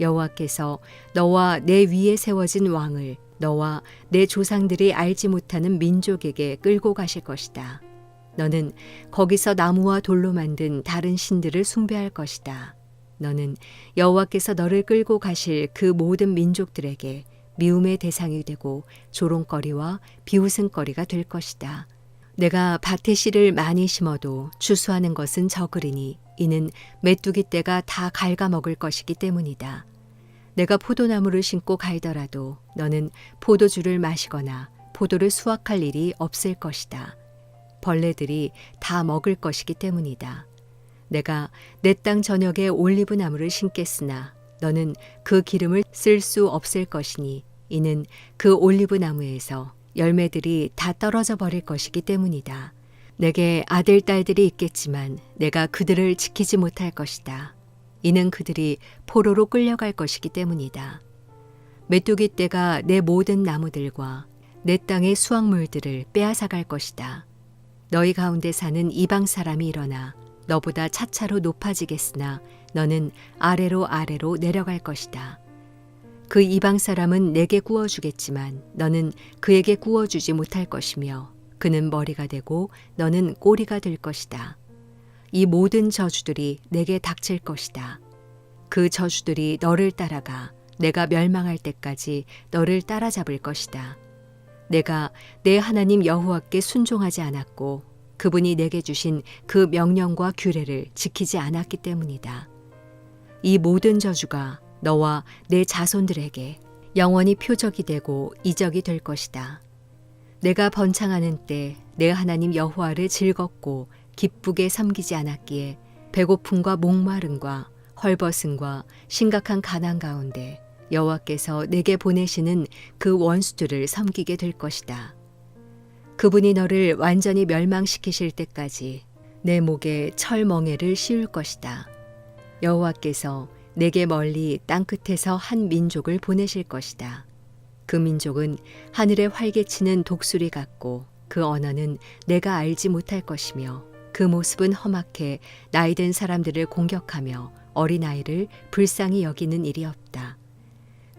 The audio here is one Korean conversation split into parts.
여호와께서 너와 내 위에 세워진 왕을 너와 내 조상들이 알지 못하는 민족에게 끌고 가실 것이다. 너는 거기서 나무와 돌로 만든 다른 신들을 숭배할 것이다. 너는 여호와께서 너를 끌고 가실 그 모든 민족들에게 미움의 대상이 되고 조롱거리와 비웃음거리가 될 것이다. 내가 밭에 씨를 많이 심어도 추수하는 것은 적으리니 이는 메뚜기 떼가 다 갉아먹을 것이기 때문이다. 내가 포도나무를 심고 갈더라도 너는 포도주를 마시거나 포도를 수확할 일이 없을 것이다. 벌레들이 다 먹을 것이기 때문이다. 내가 내 땅 전역에 올리브 나무를 심겠으나 너는 그 기름을 쓸 수 없을 것이니 이는 그 올리브 나무에서 열매들이 다 떨어져 버릴 것이기 때문이다. 내게 아들 딸들이 있겠지만 내가 그들을 지키지 못할 것이다. 이는 그들이 포로로 끌려갈 것이기 때문이다. 메뚜기 떼가 내 모든 나무들과 내 땅의 수확물들을 빼앗아갈 것이다. 너희 가운데 사는 이방 사람이 일어나 너보다 차차로 높아지겠으나 너는 아래로 내려갈 것이다. 그 이방 사람은 내게 구워주겠지만 너는 그에게 구워주지 못할 것이며 그는 머리가 되고 너는 꼬리가 될 것이다. 이 모든 저주들이 내게 닥칠 것이다. 그 저주들이 너를 따라가 내가 멸망할 때까지 너를 따라잡을 것이다. 내가 내 하나님 여호와께 순종하지 않았고 그분이 내게 주신 그 명령과 규례를 지키지 않았기 때문이다. 이 모든 저주가 너와 내 자손들에게 영원히 표적이 되고 이적이 될 것이다. 내가 번창하는 때 내 하나님 여호와를 즐겁고 기쁘게 섬기지 않았기에 배고픔과 목마름과 헐벗음과 심각한 가난 가운데 여호와께서 내게 보내시는 그 원수들을 섬기게 될 것이다. 그분이 너를 완전히 멸망시키실 때까지 내 목에 철멍에를 씌울 것이다. 여호와께서 내게 멀리 땅끝에서 한 민족을 보내실 것이다. 그 민족은 하늘에 활개치는 독수리 같고 그 언어는 내가 알지 못할 것이며 그 모습은 험악해 나이든 사람들을 공격하며 어린아이를 불쌍히 여기는 일이 없다.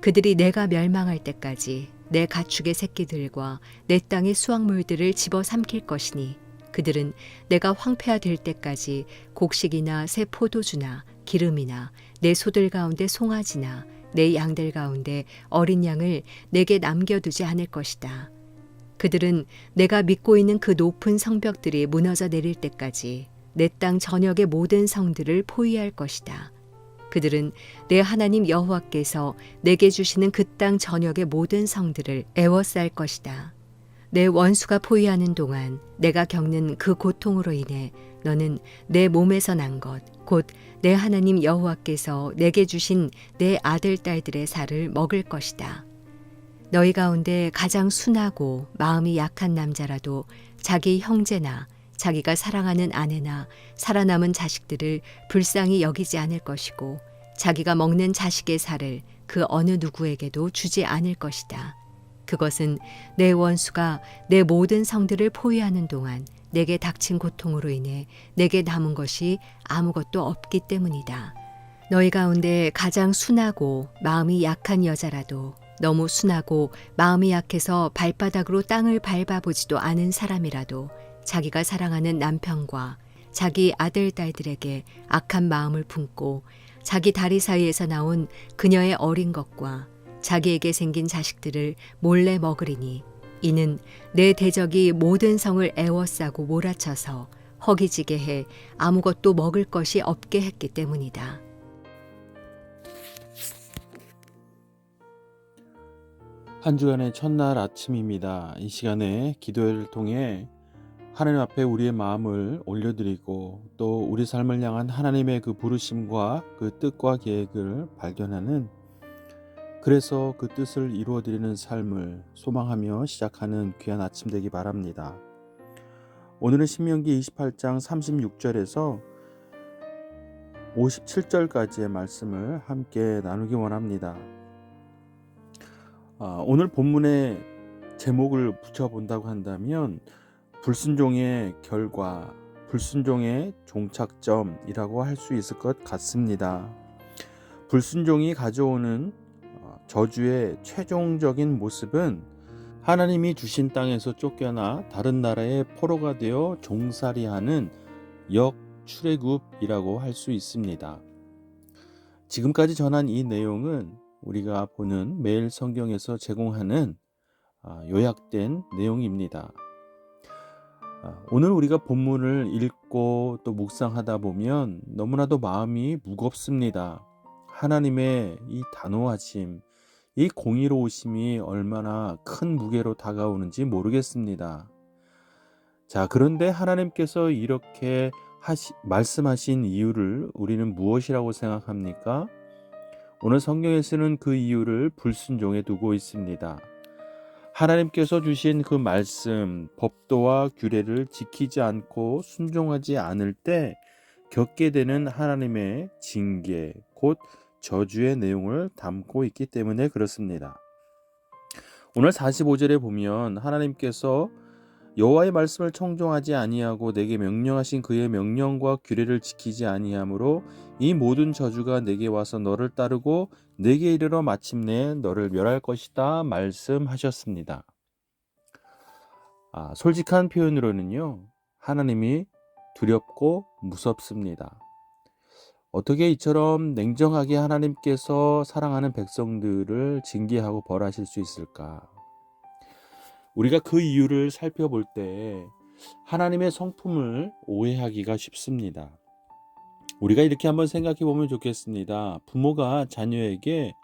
그들이 내가 멸망할 때까지 내 가축의 새끼들과 내 땅의 수확물들을 집어 삼킬 것이니 그들은 내가 황폐화될 때까지 곡식이나 새 포도주나 기름이나 내 소들 가운데 송아지나 내 양들 가운데 어린 양을 내게 남겨두지 않을 것이다. 그들은 내가 믿고 있는 그 높은 성벽들이 무너져 내릴 때까지 내 땅 전역의 모든 성들을 포위할 것이다. 그들은 내 하나님 여호와께서 내게 주시는 그 땅 전역의 모든 성들을 애워쌀 것이다. 내 원수가 포위하는 동안 내가 겪는 그 고통으로 인해 너는 내 몸에서 난 것, 곧 내 하나님 여호와께서 내게 주신 내 아들 딸들의 살을 먹을 것이다. 너희 가운데 가장 순하고 마음이 약한 남자라도 자기 형제나 자기가 사랑하는 아내나 살아남은 자식들을 불쌍히 여기지 않을 것이고 자기가 먹는 자식의 살을 그 어느 누구에게도 주지 않을 것이다. 그것은 내 원수가 내 모든 성들을 포위하는 동안 내게 닥친 고통으로 인해 내게 남은 것이 아무것도 없기 때문이다. 너희 가운데 가장 순하고 마음이 약한 여자라도 너무 순하고 마음이 약해서 발바닥으로 땅을 밟아보지도 않은 사람이라도 자기가 사랑하는 남편과 자기 아들 딸들에게 악한 마음을 품고 자기 다리 사이에서 나온 그녀의 어린 것과 자기에게 생긴 자식들을 몰래 먹으리니 이는 내 대적이 모든 성을 애워싸고 몰아쳐서 허기지게 해 아무것도 먹을 것이 없게 했기 때문이다. 한 주간의 첫날 아침입니다. 이 시간에 기도회를 통해 하나님 앞에 우리의 마음을 올려드리고 또 우리 삶을 향한 하나님의 그 부르심과 그 뜻과 계획을 발견하는, 그래서 그 뜻을 이루어드리는 삶을 소망하며 시작하는 귀한 아침 되기 바랍니다. 오늘은 신명기 28장 36절에서 57절까지의 말씀을 함께 나누기 원합니다. 오늘 본문의 제목을 붙여본다고 한다면 불순종의 결과, 불순종의 종착점이라고 할 수 있을 것 같습니다. 불순종이 가져오는 저주의 최종적인 모습은 하나님이 주신 땅에서 쫓겨나 다른 나라의 포로가 되어 종살이하는 역출애굽이라고 할 수 있습니다. 지금까지 전한 이 내용은 우리가 보는 매일 성경에서 제공하는 요약된 내용입니다. 오늘 우리가 본문을 읽고 또 묵상하다 보면 너무나도 마음이 무겁습니다. 하나님의 이 단호하심, 이 공의로우심이 얼마나 큰 무게로 다가오는지 모르겠습니다. 자, 그런데 하나님께서 이렇게 말씀하신 이유를 우리는 무엇이라고 생각합니까? 오늘 성경에서는 그 이유를 불순종에 두고 있습니다. 하나님께서 주신 그 말씀, 법도와 규례를 지키지 않고 순종하지 않을 때 겪게 되는 하나님의 징계, 곧 저주의 내용을 담고 있기 때문에 그렇습니다. 오늘 45절에 보면 하나님께서 여호와의 말씀을 청종하지 아니하고 내게 명령하신 그의 명령과 규례를 지키지 아니하므로 이 모든 저주가 내게 와서 너를 따르고 내게 이르러 마침내 너를 멸할 것이다 말씀하셨습니다. 솔직한 표현으로는요, 하나님이 두렵고 무섭습니다. 어떻게 이처럼 냉정하게 하나님께서 사랑하는 백성들을 징계하고 벌하실 수 있을까? 우리가 그 이유를 살펴볼 때 하나님의 성품을 오해하기가 쉽습니다. 우리가 이렇게 한번 생각해 보면 좋겠습니다. 부모가 자녀에게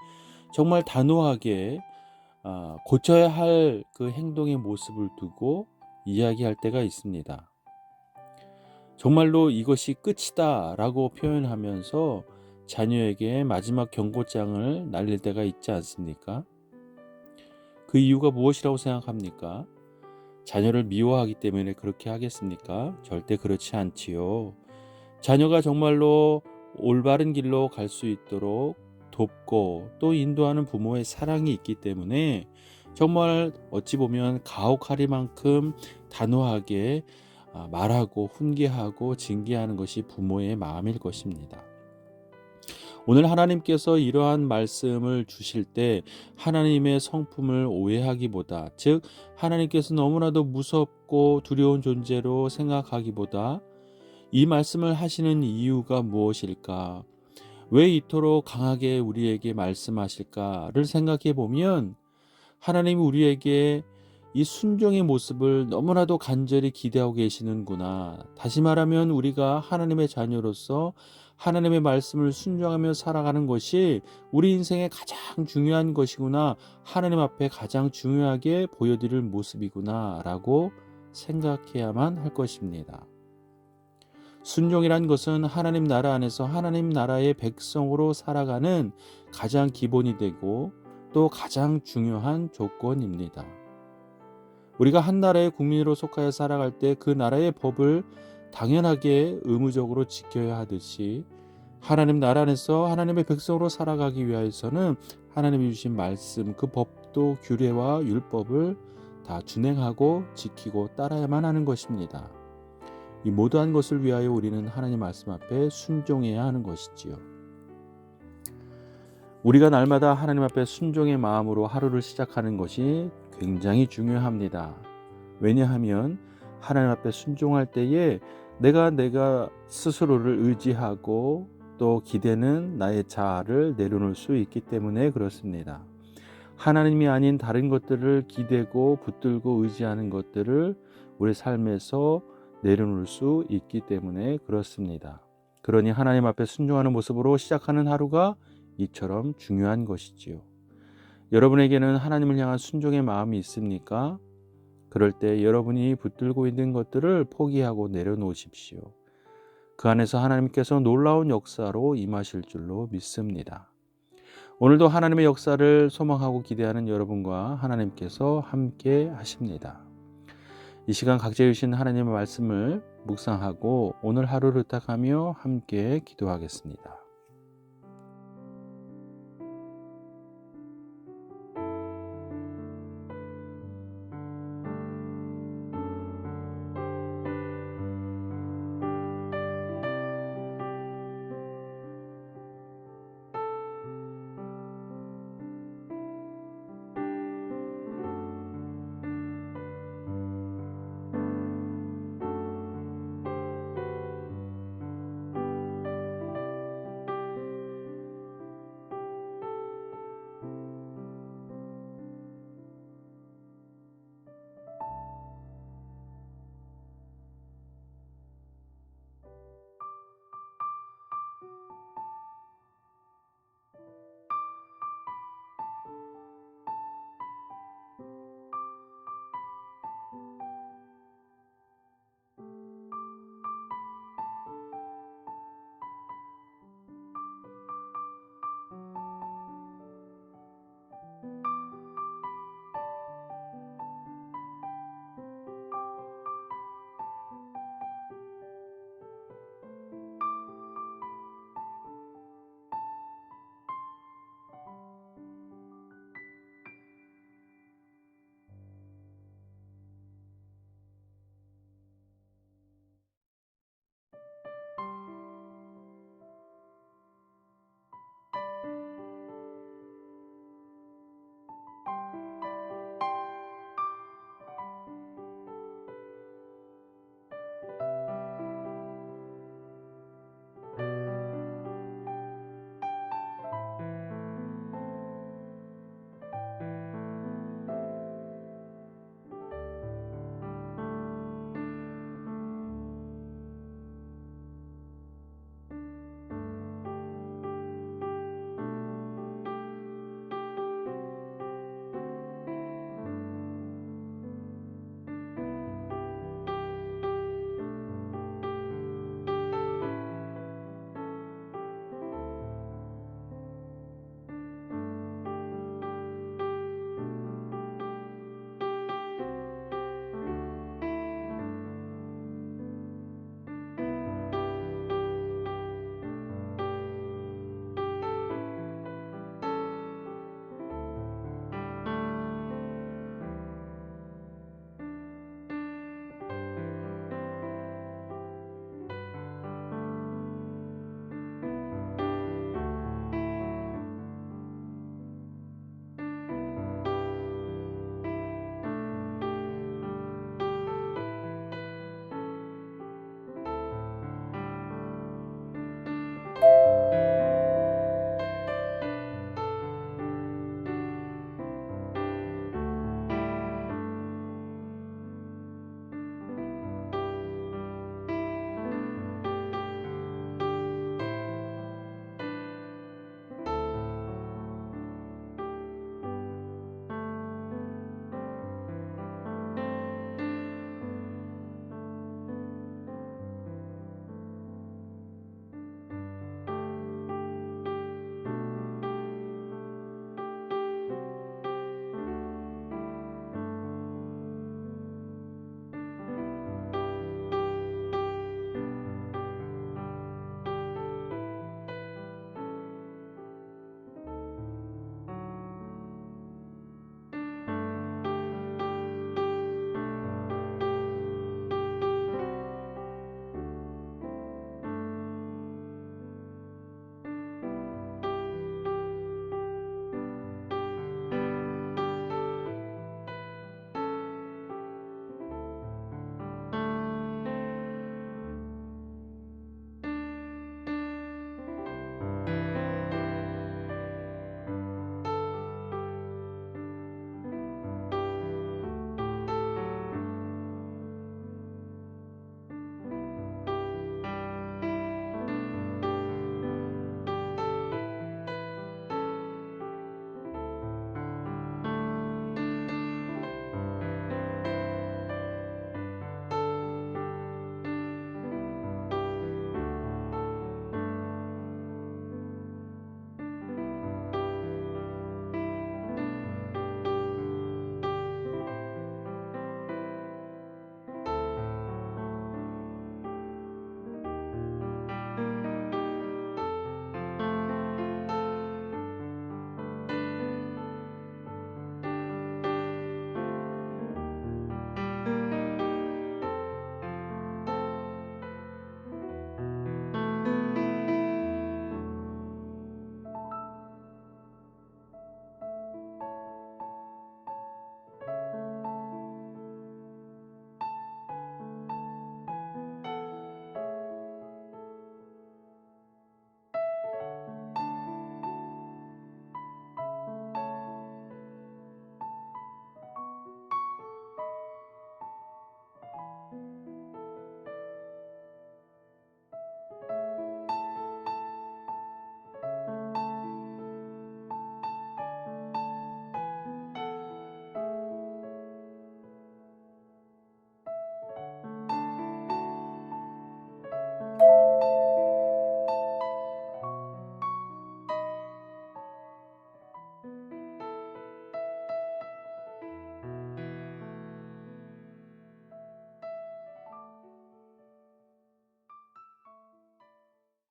정말 단호하게 고쳐야 할 그 행동의 모습을 두고 이야기할 때가 있습니다. 정말로 이것이 끝이다 라고 표현하면서 자녀에게 마지막 경고장을 날릴 때가 있지 않습니까? 그 이유가 무엇이라고 생각합니까? 자녀를 미워하기 때문에 그렇게 하겠습니까? 절대 그렇지 않지요. 자녀가 정말로 올바른 길로 갈 수 있도록 돕고 또 인도하는 부모의 사랑이 있기 때문에 정말 어찌 보면 가혹하리만큼 단호하게 말하고 훈계하고 징계하는 것이 부모의 마음일 것입니다. 오늘 하나님께서 이러한 말씀을 주실 때 하나님의 성품을 오해하기보다, 즉 하나님께서 너무나도 무섭고 두려운 존재로 생각하기보다 이 말씀을 하시는 이유가 무엇일까? 왜 이토록 강하게 우리에게 말씀하실까를 생각해 보면 하나님이 우리에게 이 순종의 모습을 너무나도 간절히 기대하고 계시는구나. 다시 말하면 우리가 하나님의 자녀로서 하나님의 말씀을 순종하며 살아가는 것이 우리 인생의 가장 중요한 것이구나. 하나님 앞에 가장 중요하게 보여드릴 모습이구나 라고 생각해야만 할 것입니다. 순종이란 것은 하나님 나라 안에서 하나님 나라의 백성으로 살아가는 가장 기본이 되고 또 가장 중요한 조건입니다. 우리가 한 나라의 국민으로 속하여 살아갈 때 그 나라의 법을 당연하게 의무적으로 지켜야 하듯이 하나님 나라 안에서 하나님의 백성으로 살아가기 위해서는 하나님이 주신 말씀, 그 법도 규례와 율법을 다 준행하고 지키고 따라야만 하는 것입니다. 이 모두한 것을 위하여 우리는 하나님 말씀 앞에 순종해야 하는 것이지요. 우리가 날마다 하나님 앞에 순종의 마음으로 하루를 시작하는 것이 굉장히 중요합니다. 왜냐하면 하나님 앞에 순종할 때에 내가 스스로를 의지하고 또 기대는 나의 자아를 내려놓을 수 있기 때문에 그렇습니다. 하나님이 아닌 다른 것들을 기대고 붙들고 의지하는 것들을 우리 삶에서 내려놓을 수 있기 때문에 그렇습니다. 그러니 하나님 앞에 순종하는 모습으로 시작하는 하루가 이처럼 중요한 것이지요. 여러분에게는 하나님을 향한 순종의 마음이 있습니까? 그럴 때 여러분이 붙들고 있는 것들을 포기하고 내려놓으십시오. 그 안에서 하나님께서 놀라운 역사로 임하실 줄로 믿습니다. 오늘도 하나님의 역사를 소망하고 기대하는 여러분과 하나님께서 함께 하십니다. 이 시간 각자 주신 하나님의 말씀을 묵상하고 오늘 하루를 탁하며 함께 기도하겠습니다.